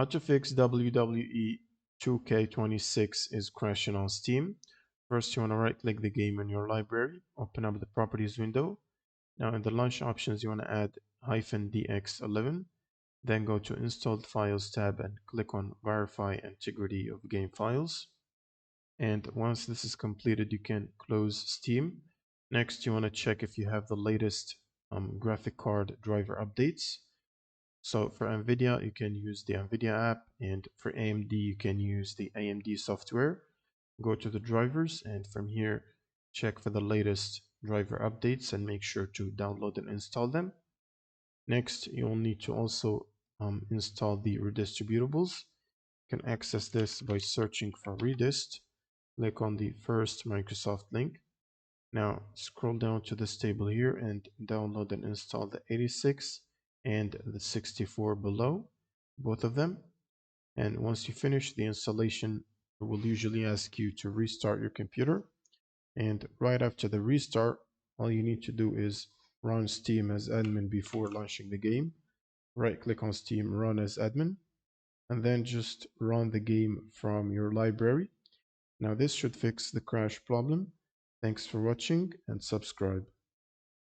How to fix WWE 2K26 is crashing on Steam. First, you want to right click the game in your library, open up the properties window. Now in the launch options, you want to add -dx11, then go to installed files tab and click on verify integrity of game files. And once this is completed, you can close Steam. Next, you want to check if you have the latest graphic card driver updates. So for NVIDIA, you can use the NVIDIA app, and for AMD, you can use the AMD software. Go to the drivers, and from here, check for the latest driver updates and make sure to download and install them. Next, you'll need to also install the redistributables. You can access this by searching for redist. Click on the first Microsoft link. Now scroll down to this table here and download and install the 86 and the 64 below, both of them. And once you finish the installation, it will usually ask you to restart your computer. And right after the restart, all you need to do is run Steam as admin before launching the game. Right click on Steam, run as admin, and then just run the game from your library. Now this should fix the crash problem. Thanks for watching and subscribe.